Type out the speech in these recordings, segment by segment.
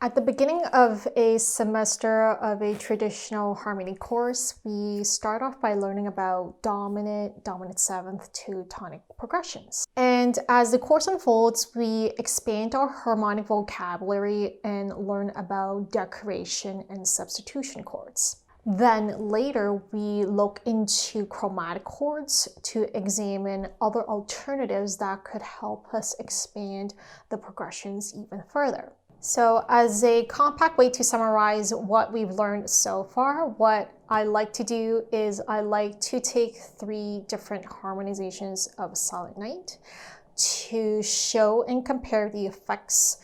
At the beginning of a semester of a traditional harmony course, we start off by learning about dominant, dominant seventh to tonic progressions. And as the course unfolds, we expand our harmonic vocabulary and learn about decoration and substitution chords. Then later, we look into chromatic chords to examine other alternatives that could help us expand the progressions even further. So as a compact way to summarize what we've learned so far, what I like to do is I like to take 3 different harmonizations of Silent Night to show and compare the effects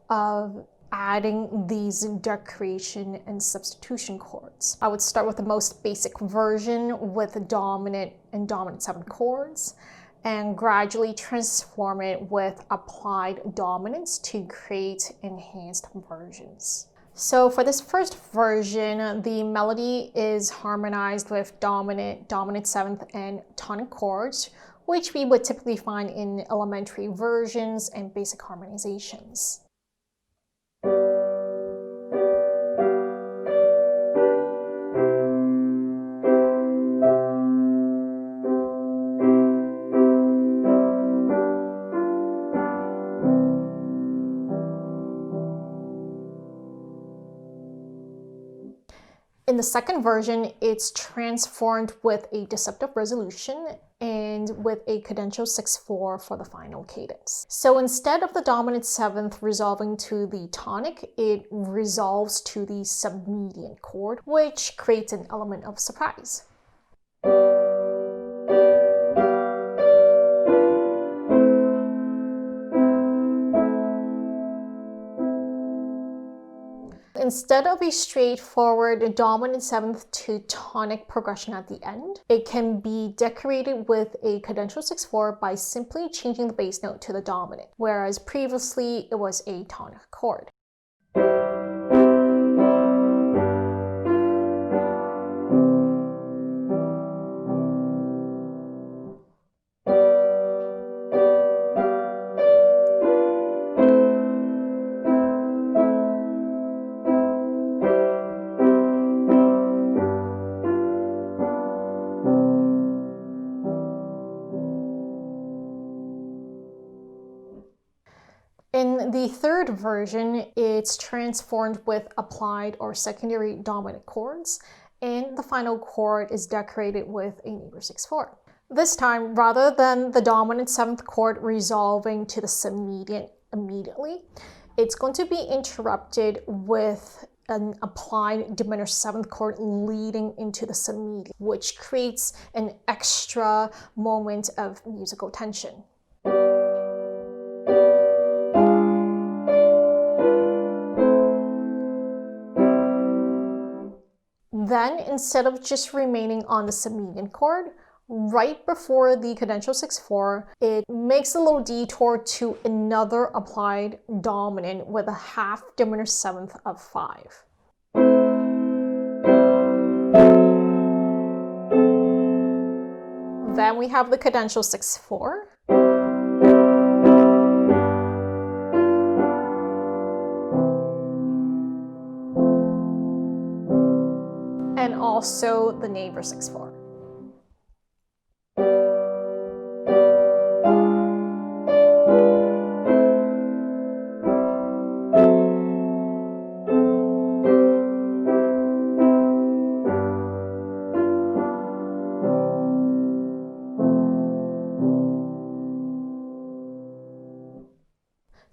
of adding these decoration and substitution chords. I would start with the most basic version with dominant and dominant 7 chords, and gradually transform it with applied dominance to create enhanced versions. So for this first version, the melody is harmonized with dominant, dominant 7th, and tonic chords, which we would typically find in elementary versions and basic harmonizations. In the second version, it's transformed with a deceptive resolution and with a cadential 6/4 for the final cadence. So instead of the dominant 7th resolving to the tonic, it resolves to the submedian chord, which creates an element of surprise. Instead of a straightforward dominant 7th to tonic progression at the end, it can be decorated with a cadential 6/4 by simply changing the bass note to the dominant, whereas previously it was a tonic chord. In the third version, it's transformed with applied or secondary dominant chords, and the final chord is decorated with a neighbor 6/4. This time, rather than the dominant 7th chord resolving to the submedian immediately, it's going to be interrupted with an applied diminished 7th chord leading into the submedian, which creates an extra moment of musical tension. Then, instead of just remaining on the submedian chord, right before the cadential 6/4, it makes a little detour to another applied dominant with a half diminished 7th of 5. Then we have the cadential 6/4. And also the neighbor 6/4.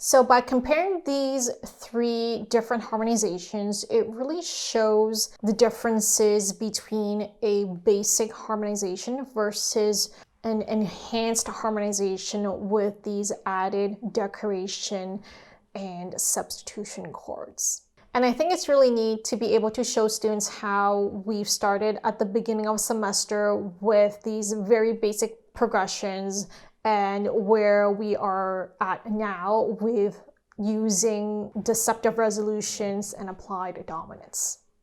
So by comparing these 3 different harmonizations, it really shows the differences between a basic harmonization versus an enhanced harmonization with these added decoration and substitution chords. And I think it's really neat to be able to show students how we've started at the beginning of a semester with these very basic progressions and where we are at now with using deceptive resolutions and applied dominance.